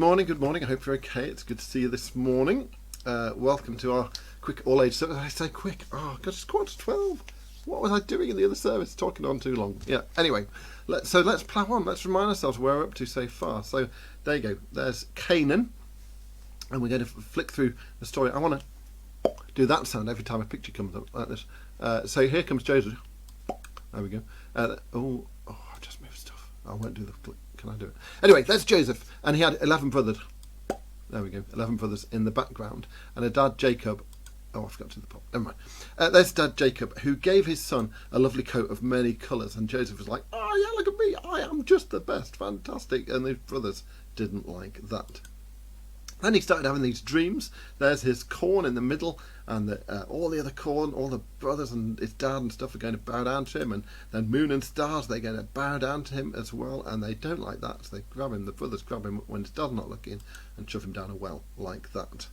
morning, good morning. I hope you're okay. It's good to see you this morning. Welcome to our quick all-age service. I say quick. Oh, God, it's 11:15. What was I doing in the other service? Talking on too long. Yeah, anyway. Let's plough on. Let's remind ourselves where we're up to so far. So, there you go. There's Canaan. And we're going to flick through the story. I want to do that sound every time a picture comes up like this. So, here comes Joseph. There we go. I've just moved stuff. I won't do the click. Can I do it? Anyway, there's Joseph, and he had 11 brothers. There we go, 11 brothers in the background, and a dad, Jacob. Oh, I forgot to the pop. Never mind. There's dad, Jacob, who gave his son a lovely coat of many colours, and Joseph was like, "Oh yeah, look at me, I am just the best, fantastic." And his brothers didn't like that. Then he started having these dreams. There's his corn in the middle, and all the other corn, all the brothers and his dad and stuff are going to bow down to him. And then moon and stars, they're going to bow down to him as well. And they don't like that, so they grab him. The brothers grab him when his dad's not looking and shove him down a well like that.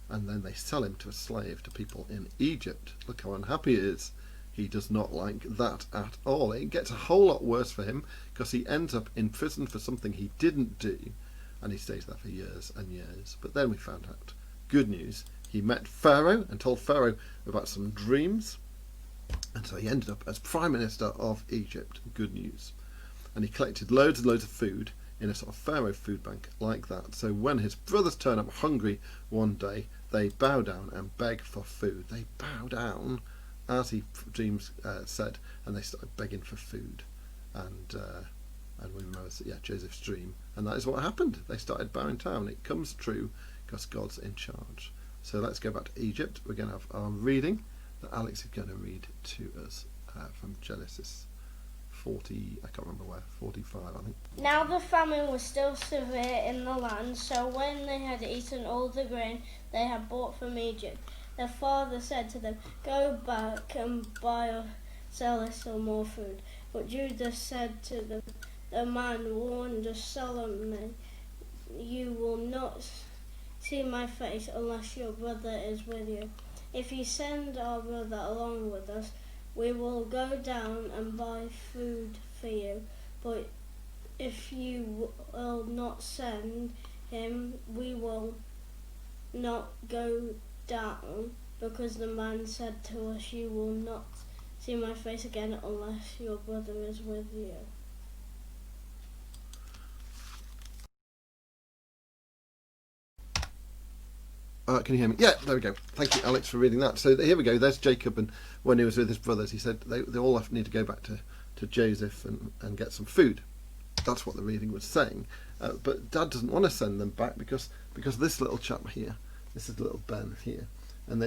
And then they sell him to a slave to people in Egypt. Look how unhappy he is. He does not like that at all. It gets a whole lot worse for him because he ends up in prison for something he didn't do. And he stays there for years and years. But then we found out, good news, he met Pharaoh and told Pharaoh about some dreams. And so he ended up as Prime Minister of Egypt. Good news. And he collected loads and loads of food in a sort of Pharaoh food bank like that. So when his brothers turn up hungry one day, they bow down and beg for food. They bow down, as he dreams said, and they started begging for food. And we remember, Joseph's dream. And that is what happened. They started bowing down. It comes true because God's in charge. So let's go back to Egypt. We're going to have our reading that Alex is going to read to us from Genesis 40, I can't remember where, 45 I think. Now the famine was still severe in the land, so when they had eaten all the grain they had brought from Egypt, their father said to them, "Go back and buy or sell us some more food." But Judah said to them, "The man warned us solemnly, 'You will not see my face unless your brother is with you. If you send our brother along with us, we will go down and buy food for you. But if you will not send him, we will not go down, because the man said to us, 'You will not see my face again unless your brother is with you.'" Can you hear me? Yeah, there we go. Thank you, Alex, for reading that. So here we go. There's Jacob, and when he was with his brothers, he said they all need to go back to Joseph and get some food. That's what the reading was saying. But Dad doesn't want to send them back because this little chap here, this is little Ben here, and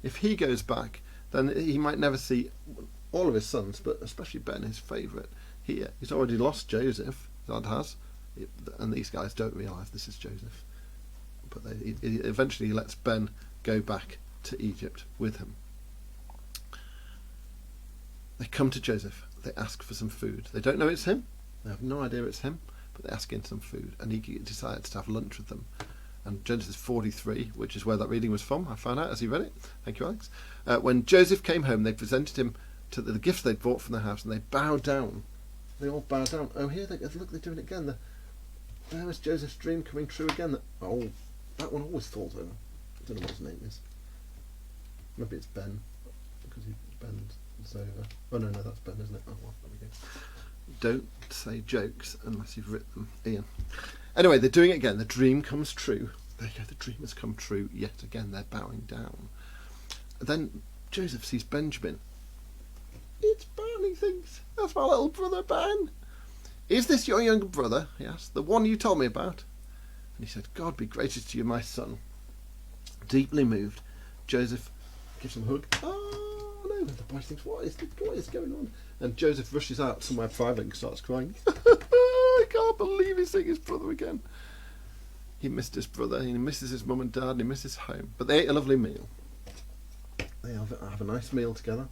if he goes back, then he might never see all of his sons, but especially Ben, his favourite here. He's already lost Joseph, Dad has, and these guys don't realise this is Joseph. But eventually he lets Ben go back to Egypt with him. They come to Joseph. They ask for some food. They don't know it's him. They have no idea it's him, but they ask him some food. And he decides to have lunch with them. And Genesis 43, which is where that reading was from, I found out as he read it. Thank you, Alex. When Joseph came home, they presented him to the gifts they'd brought from the house, and they bowed down. They all bowed down. Oh, here, look, they're doing it again. There was Joseph's dream coming true again. That one always falls over. I don't know what his name is. Maybe it's Ben, because he bends over. Oh no, that's Ben, isn't it? Oh well, there we go. Don't say jokes unless you've written them, Ian. Anyway, they're doing it again. The dream comes true. There you go, the dream has come true yet again. They're bowing down. Then Joseph sees Benjamin. "It's Ben," he thinks. "That's my little brother Ben." "Is this your younger brother?" he asked. "The one you told me about?" And he said, "God be gracious to you, my son." Deeply moved, Joseph gives him a hug. Oh no, the boy thinks, what is going on? And Joseph rushes out somewhere private and starts crying. I can't believe he's seeing his brother again. He missed his brother, he misses his mum and dad, and he misses home. But they ate a lovely meal. They have a nice meal together.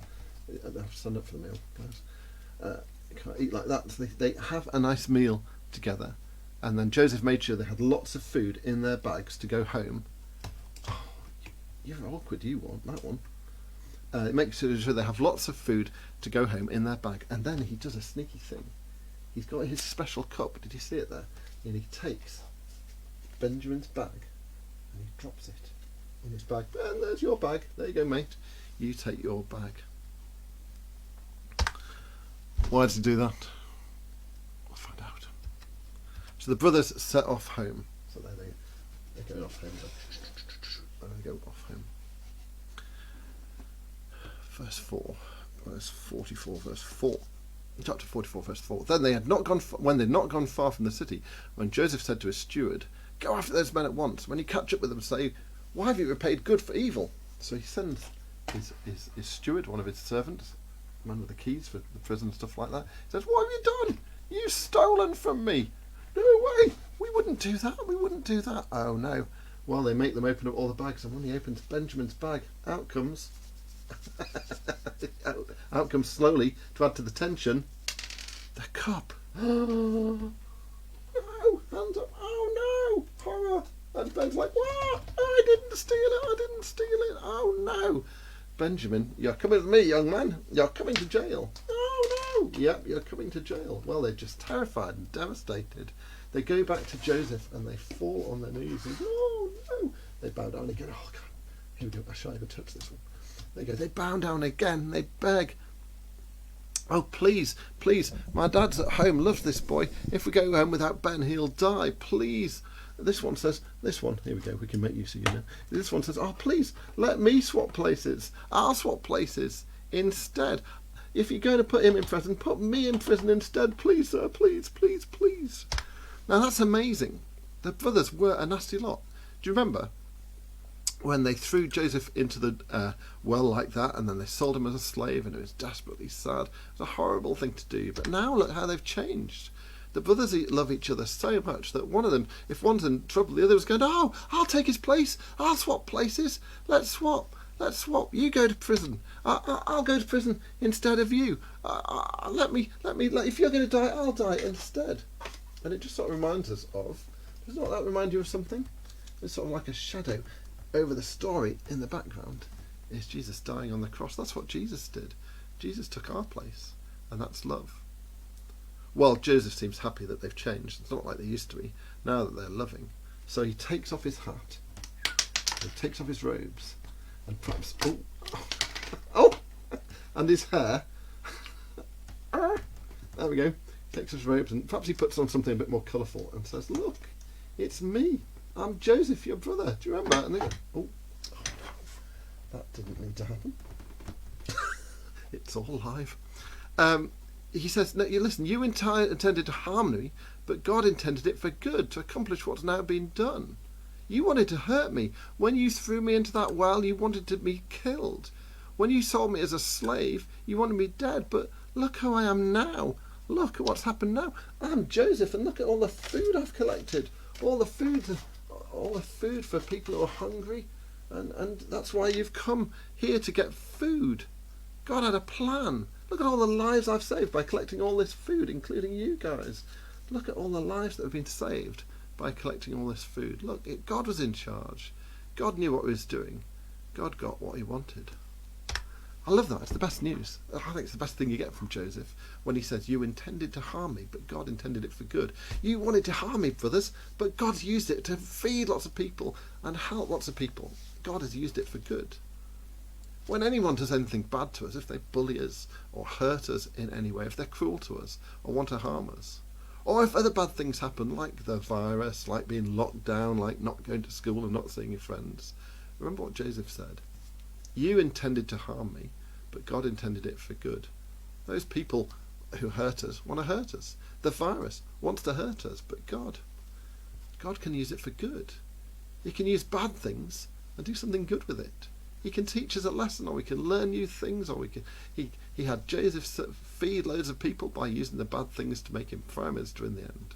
I have to stand up for the meal, guys. You can't eat like that. So they have a nice meal together. And then Joseph made sure they had lots of food in their bags to go home. Oh, you're awkward, you want that one. Make sure they have lots of food to go home in their bag. And then he does a sneaky thing. He's got his special cup. Did you see it there? And he takes Benjamin's bag, and he drops it in his bag. And there's your bag. There you go, mate. You take your bag. Why does he do that? We'll find out. So the brothers set off home. So they're going off home. And they go off home. Verse 4. Verse 44. Verse 4. Chapter 44, verse 4. Then when they'd not gone far from the city, when Joseph said to his steward, "Go after those men at once. When you catch up with them, say, 'Why have you repaid good for evil?'" So he sends his steward, one of his servants, man with the keys for the prison and stuff like that. He says, "What have you done? You've stolen from me." "No way. We wouldn't do that. We wouldn't do that." Oh no. Well, they make them open up all the bags, and when he opens Benjamin's bag, out comes slowly, to add to the tension, the cup. No, hands up. Oh no, horror. And Ben's like, "What? I didn't steal it. I didn't steal it. Oh no." "Benjamin, you're coming with me, young man. You're coming to jail." "Oh no." "Yep, you're coming to jail." Well, they're just terrified and devastated. They go back to Joseph and they fall on their knees and, "Oh no." They bow down again. "Oh God, here we go. I shan't even touch this one." They go. They bow down again. They beg, "Oh, please, please, my dad's at home, loves this boy. If we go home without Ben, he'll die. Please." This one, here we go, we can make use of you now. This one says, "Oh, please, let me swap places. I'll swap places instead. If you're going to put him in prison, put me in prison instead. Please, sir, please, please, please." Now, that's amazing. The brothers were a nasty lot. Do you remember when they threw Joseph into the well like that, and then they sold him as a slave, and it was desperately sad? It was a horrible thing to do. But now look how they've changed. The brothers love each other so much that one of them, if one's in trouble, the other was going, "Oh, I'll take his place. I'll swap places. Let's swap. Let's swap. You go to prison. I'll go to prison instead of you. If you're going to die, I'll die instead." And it just sort of reminds us of, does not that remind you of something? It's sort of like a shadow over the story in the background is Jesus dying on the cross. That's what Jesus did. Jesus took our place, and that's love. Well, Joseph seems happy that they've changed. It's not like they used to be, now that they're loving. So he takes off his hat, he takes off his robes, and perhaps, and his hair. There we go. Takes his robes, and perhaps he puts on something a bit more colourful and says, "Look, it's me. I'm Joseph, your brother. Do you remember?" And they go, "Oh, that didn't need to happen." It's all live. He says, "No, you listen, you intended to harm me, but God intended it for good, to accomplish what's now been done. You wanted to hurt me. When you threw me into that well, you wanted to be killed. When you sold me as a slave, you wanted me dead. But look who I am now. Look at what's happened now. I'm Joseph, and look at all the food I've collected. All the food for people who are hungry. And that's why you've come here, to get food. God had a plan. Look at all the lives I've saved by collecting all this food, including you guys. Look at all the lives that have been saved by collecting all this food. Look, God was in charge. God knew what he was doing. God got what he wanted." I love that. It's the best news. I think it's the best thing you get from Joseph when he says, "You intended to harm me, but God intended it for good." You wanted to harm me, brothers, but God's used it to feed lots of people and help lots of people. God has used it for good. When anyone does anything bad to us, if they bully us or hurt us in any way, if they're cruel to us or want to harm us, or if other bad things happen, like the virus, like being locked down, like not going to school and not seeing your friends, remember what Joseph said. You intended to harm me, but God intended it for good. Those people who hurt us want to hurt us. The virus wants to hurt us, but God can use it for good. He can use bad things and do something good with it. He can teach us a lesson, or we can learn new things, or he had Joseph feed loads of people by using the bad things to make him Prime Minister in the end.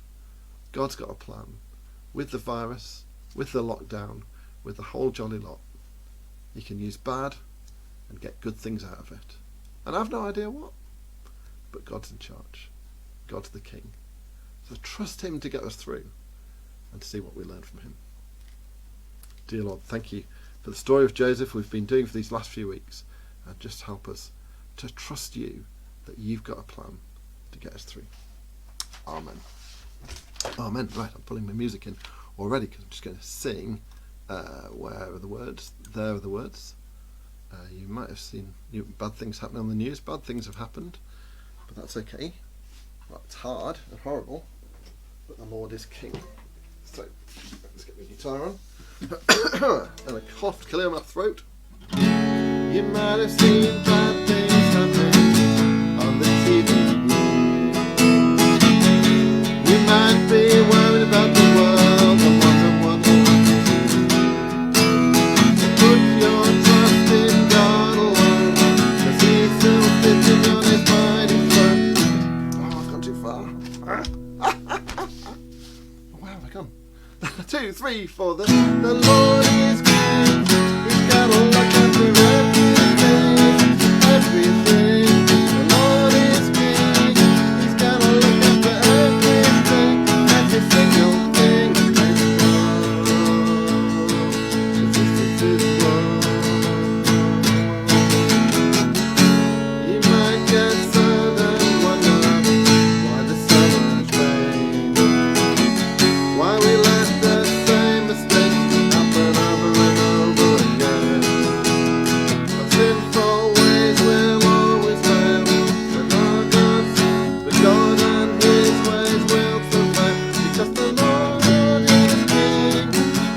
God's got a plan. With the virus, with the lockdown, with the whole jolly lot. He can use bad and get good things out of it. And I've no idea what. But God's in charge. God's the king. So trust him to get us through and see what we learn from him. Dear Lord, thank you for the story of Joseph we've been doing for these last few weeks. And just help us to trust you that you've got a plan to get us through. Amen. Amen. Right, I'm pulling my music in already because I'm just going to sing. Where are the words? There are the words. You might have seen bad things happening on the news. Bad things have happened, but that's okay. Well, it's hard and horrible, but the Lord is King. So let's get the guitar on. And a cough to clear my throat. You might have seen bad things happening on the TV. You might be worried about the world and wonder what to do. Put your trust in God alone, 'cause He's still sitting on His mighty throne. Oh, I've gone too far. Where have I gone? 2, 3, 4. The Lord is King. He's got a look after everything. The Lord is King. He's got a look after everything. Every single thing. This is His world. You might get sad and wonder why the summers rain. Why we let the same mistakes happen over and over again. Our sinful ways will always fail, but our God and His ways will prevail. Because the Lord is King.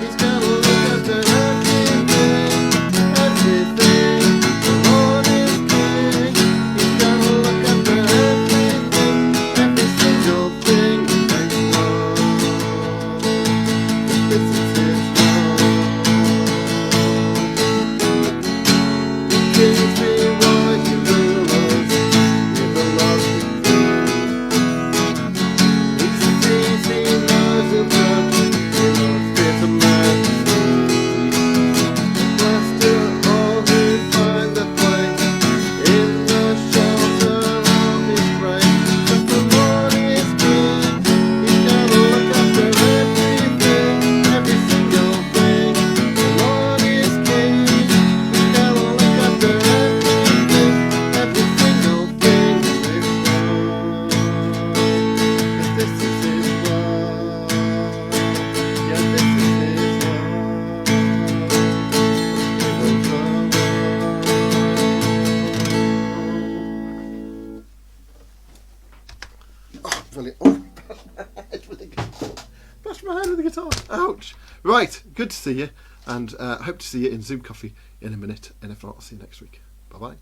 He's got to look after everything, everything. The Lord is King. He's got to look after everything, every single thing. Thank God. This is His world. Kings be wise and rulers, with the Lord be king. He sees, He knows He'll judge, He knows fear to majesty. Blessed are all who find their place in the shelter of His grace. 'Cause the Lord is King. He's got to look after everything, every single thing. The Lord is King. He's got to look after everything, every single thing in this world. 'Cause this is His world. Yeah, this is His world. Oh, brilliant. Oh, it's with the guitar. Bashed my head with the guitar. Ouch. Right, good to see you, and hope to see you in Zoom Coffee in a minute, and if not, I'll see you next week. Bye-bye.